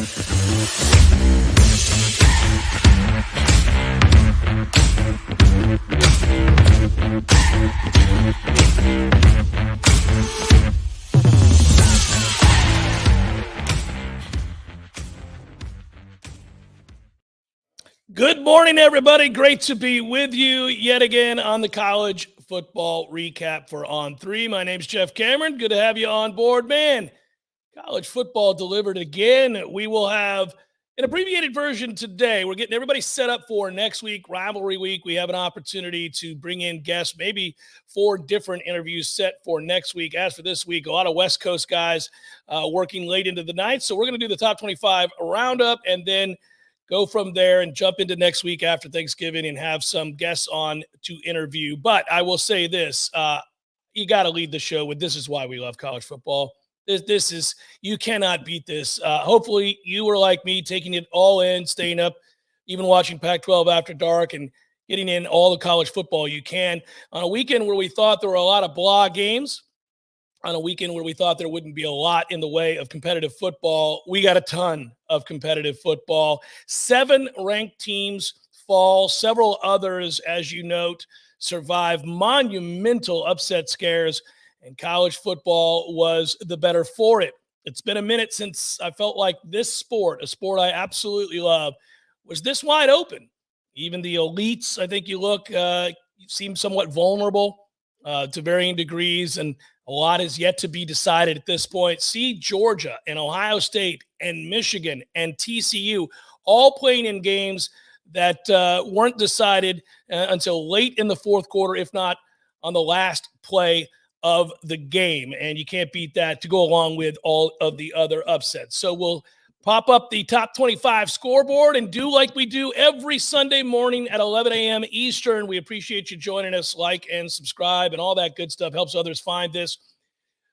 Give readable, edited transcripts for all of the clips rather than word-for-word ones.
Good morning, everybody. Great to be with you yet again on the college football recap for On3. My name's Jeff Cameron. Good to have you on board, man. College football delivered again. We will have an abbreviated version today. We're getting everybody set up for next week, Rivalry Week. We have an opportunity to bring in guests, maybe 4 different interviews set for next week. As for this week, a lot of West Coast guys working late into the night. So we're going to do the top 25 roundup and then go from there and jump into next week after Thanksgiving and have some guests on to interview. But I will say this, you got to lead the show with this is why we love college football. This is, you cannot beat this. Hopefully you were like me, taking it all in, staying up, even watching Pac-12 after dark and getting in all the college football you can. On a weekend where we thought there were a lot of blah games, on a weekend where we thought there wouldn't be a lot in the way of competitive football, we got a ton of competitive football. 7 ranked teams fall. Several others, as you note, survive monumental upset scares, and college football was the better for it. It's been a minute since I felt like this sport, a sport I absolutely love, was this wide open. Even the elites, I think you look, seem somewhat vulnerable to varying degrees, and a lot is yet to be decided at this point. See Georgia and Ohio State and Michigan and TCU all playing in games that weren't decided until late in the fourth quarter, if not on the last play of the game. And you can't beat that to go along with all of the other upsets. So we'll pop up the top 25 scoreboard and do like we do every Sunday morning at 11 a.m. Eastern. We appreciate you joining us. Like and subscribe and all that good stuff helps others find this.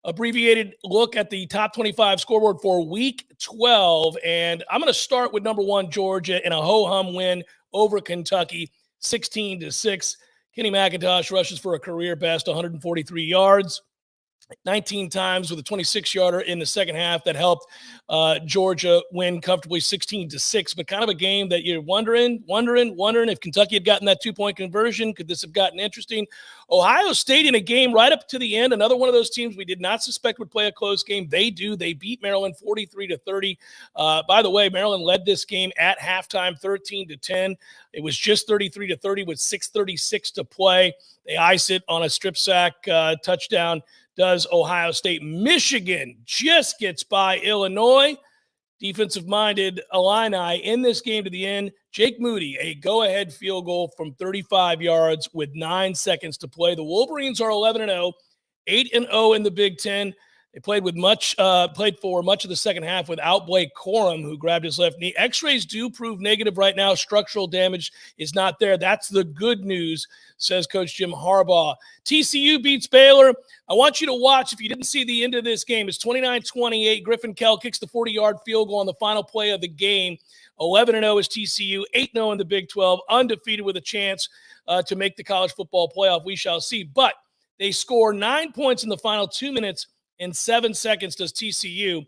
Abbreviated look at the top 25 scoreboard for week 12. And I'm going to start with number 1, Georgia, in a ho-hum win over Kentucky, 16-6. Kenny McIntosh rushes for a career best 143 yards. 19 times with a 26-yarder in the second half that helped Georgia win comfortably 16-6, but kind of a game that you're wondering if Kentucky had gotten that 2-point conversion, could this have gotten interesting? Ohio State in a game right up to the end, another one of those teams we did not suspect would play a close game. They do. They beat Maryland 43-30. By the way, Maryland led this game at halftime 13-10. It was just 33-30 with 6:36 to play. They ice it on a strip sack touchdown. Does Ohio State. Michigan just gets by Illinois. Defensive-minded Illini in this game to the end. Jake Moody, a go-ahead field goal from 35 yards with 9 seconds to play. The Wolverines are 11-0, 8-0 in the Big Ten. They played for much of the second half without Blake Corum, who grabbed his left knee. X-rays do prove negative right now. Structural damage is not there. That's the good news, says Coach Jim Harbaugh. TCU beats Baylor. I want you to watch, if you didn't see the end of this game, it's 29-28. Griffin Kell kicks the 40-yard field goal on the final play of the game. 11-0 is TCU, 8-0 in the Big 12, undefeated with a chance to make the college football playoff. We shall see. But they score 9 points in the final 2 minutes and 7 seconds does TCU.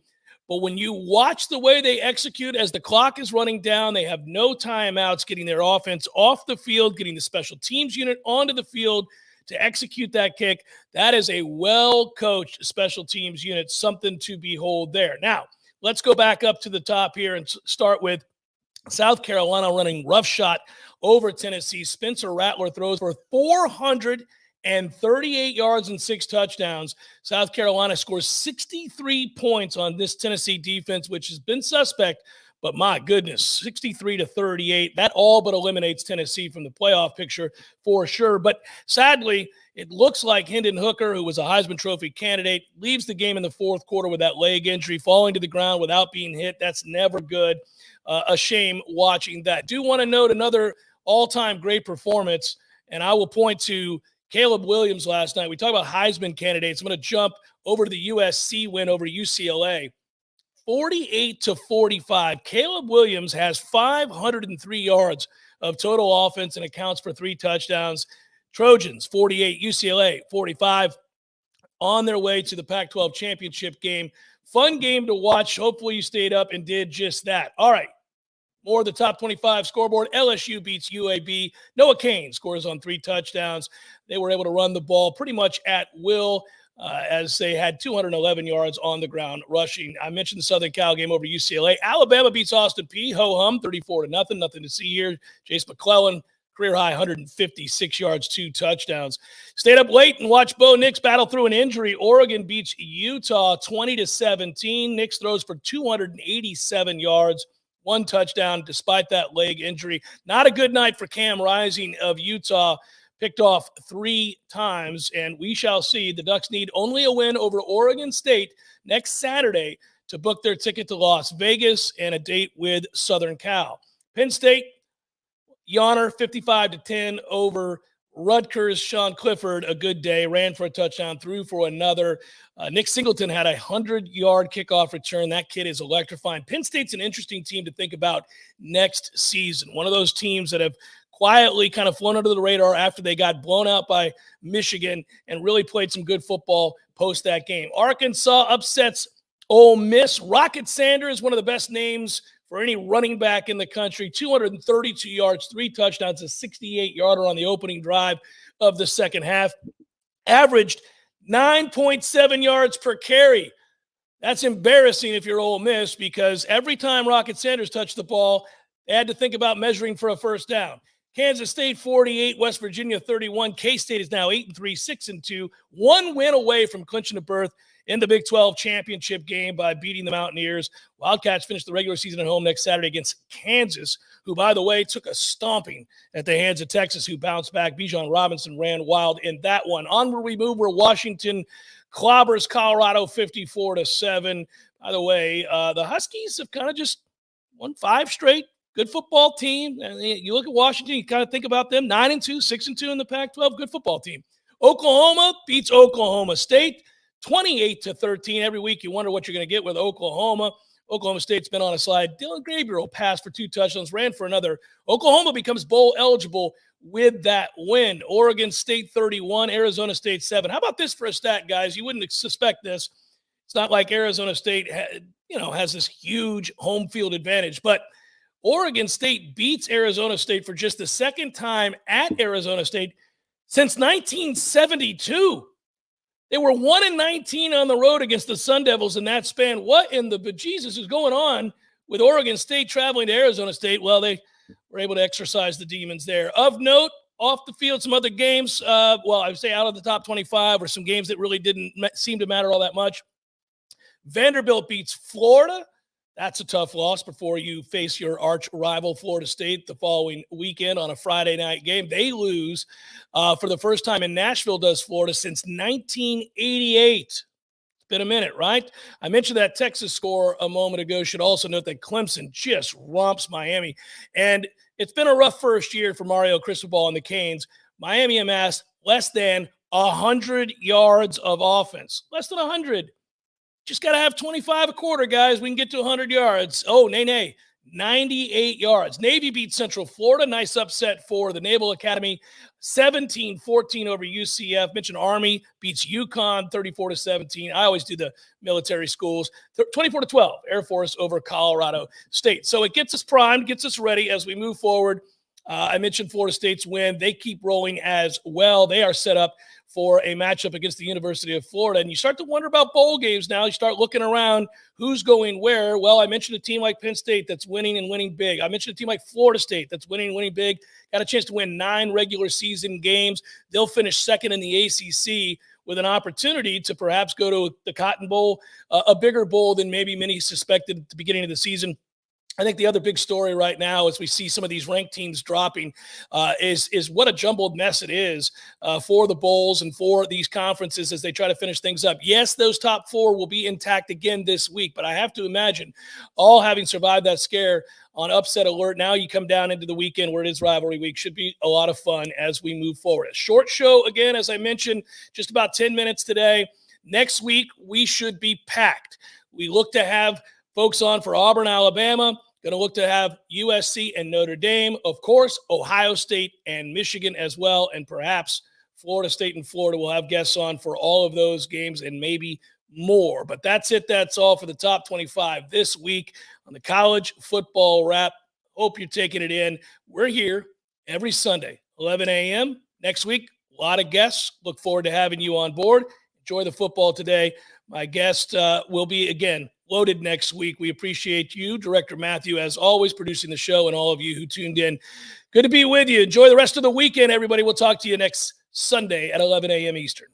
But when you watch the way they execute as the clock is running down, they have no timeouts, getting their offense off the field, getting the special teams unit onto the field to execute that kick. That is a well-coached special teams unit, something to behold there. Now, let's go back up to the top here and start with South Carolina running roughshod over Tennessee. Spencer Rattler throws for 438 yards and 6 touchdowns. South Carolina scores 63 points on this Tennessee defense, which has been suspect, but my goodness, 63-38. That all but eliminates Tennessee from the playoff picture for sure. But sadly, it looks like Hendon Hooker, who was a Heisman Trophy candidate, leaves the game in the fourth quarter with that leg injury, falling to the ground without being hit. That's never good. A shame watching that. Do want to note another all-time great performance, and I will point to Caleb Williams last night. We talk about Heisman candidates. I'm going to jump over to the USC win over UCLA. 48-45. Caleb Williams has 503 yards of total offense and accounts for 3 touchdowns. Trojans, 48. UCLA, 45. On their way to the Pac-12 championship game Fun game to watch. Hopefully you stayed up and did just that. All right. More of the top 25 scoreboard. LSU beats UAB. Noah Cain scores on 3 touchdowns. They were able to run the ball pretty much at will as they had 211 yards on the ground rushing. I mentioned the Southern Cal game over UCLA. Alabama beats Austin Peay. Ho-hum, 34-0. Nothing to see here. Jace McClellan, career high, 156 yards, 2 touchdowns. Stayed up late and watched Bo Nix battle through an injury. Oregon beats Utah 20-17. Nix throws for 287 yards. 1 touchdown despite that leg injury. Not a good night for Cam Rising of Utah. Picked off 3 times, and we shall see. The Ducks need only a win over Oregon State next Saturday to book their ticket to Las Vegas and a date with Southern Cal. Penn State, Yawner, 55-10 over Rutgers. Sean Clifford, a good day, ran for a touchdown, threw for another. Nick Singleton had a 100-yard kickoff return. That kid is electrifying. Penn State's an interesting team to think about next season. One of those teams that have quietly kind of flown under the radar after they got blown out by Michigan and really played some good football post that game. Arkansas upsets Ole Miss. Rocket Sanders, one of the best names for any running back in the country, 232 yards, 3 touchdowns, a 68-yarder on the opening drive of the second half. Averaged 9.7 yards per carry. That's embarrassing if you're Ole Miss, because every time Rocket Sanders touched the ball, they had to think about measuring for a first down. Kansas State 48, West Virginia 31. K-State is now 8-3, 6-2, 1 win away from clinching a berth in the Big 12 championship game by beating the Mountaineers. Wildcats finish the regular season at home next Saturday against Kansas, who, by the way, took a stomping at the hands of Texas, who bounced back. Bijan Robinson ran wild in that one. Onward we move, where Washington clobbers Colorado 54-7. By the way, the Huskies have kind of just won 5 straight. Good football team. And you look at Washington, you kind of think about them, 9-2, 6-2 in the Pac-12. Good football team. Oklahoma beats Oklahoma State 28-13. Every week you wonder what you're going to get with Oklahoma. Oklahoma State's been on a slide. Dylan Gabriel passed for 2 touchdowns, ran for another. Oklahoma becomes bowl eligible with that win. Oregon State 31, Arizona State 7. How about this for a stat, guys? You wouldn't suspect this. It's not like Arizona State has this huge home field advantage, but Oregon State beats Arizona State for just the second time at Arizona State since 1972. They were 1-19 on the road against the Sun Devils in that span. What in the bejesus is going on with Oregon State traveling to Arizona State? Well, they were able to exercise the demons there. Of note, off the field, some other games. I would say out of the top 25 were some games that really didn't seem to matter all that much. Vanderbilt beats Florida. That's a tough loss before you face your arch rival, Florida State, the following weekend on a Friday night game. They lose for the first time in Nashville, does Florida, since 1988. It's been a minute, right? I mentioned that Texas score a moment ago. Should also note that Clemson just romps Miami. And it's been a rough first year for Mario Cristobal and the Canes. Miami amassed less than 100 yards of offense. Less than 100. Just got to have 25 a quarter, guys. We can get to 100 yards. Oh, nay. 98 yards. Navy beats Central Florida. Nice upset for the Naval Academy. 17-14 over UCF. Mentioned Army beats UConn 34-17. I always do the military schools. 24-12. Air Force over Colorado State. So it gets us primed, gets us ready as we move forward. I mentioned Florida State's win. They keep rolling as well. They are set up for a matchup against the University of Florida. And you start to wonder about bowl games now. You start looking around who's going where. Well, I mentioned a team like Penn State that's winning and winning big. I mentioned a team like Florida State that's winning and winning big. Got a chance to win 9 regular season games. They'll finish second in the ACC with an opportunity to perhaps go to the Cotton Bowl, a bigger bowl than maybe many suspected at the beginning of the season. I think the other big story right now, as we see some of these ranked teams dropping, is what a jumbled mess it is for the bowls and for these conferences as they try to finish things up. Yes, those top 4 will be intact again this week, but I have to imagine all having survived that scare on upset alert. Now you come down into the weekend where it is rivalry week. Should be a lot of fun as we move forward. A short show, again, as I mentioned, just about 10 minutes today. Next week, we should be packed. We look to have folks on for Auburn, Alabama. Going to look to have USC and Notre Dame, of course, Ohio State and Michigan as well, and perhaps Florida State and Florida will have guests on for all of those games and maybe more. But that's it. That's all for the top 25 this week on the College Football Wrap. Hope you're taking it in. We're here every Sunday, 11 a.m. Next week, a lot of guests. Look forward to having you on board. Enjoy the football today. My guest will be, again, loaded next week. We appreciate you, Director Matthew, as always, producing the show, and all of you who tuned in. Good to be with you. Enjoy the rest of the weekend, everybody. We'll talk to you next Sunday at 11 a.m. Eastern.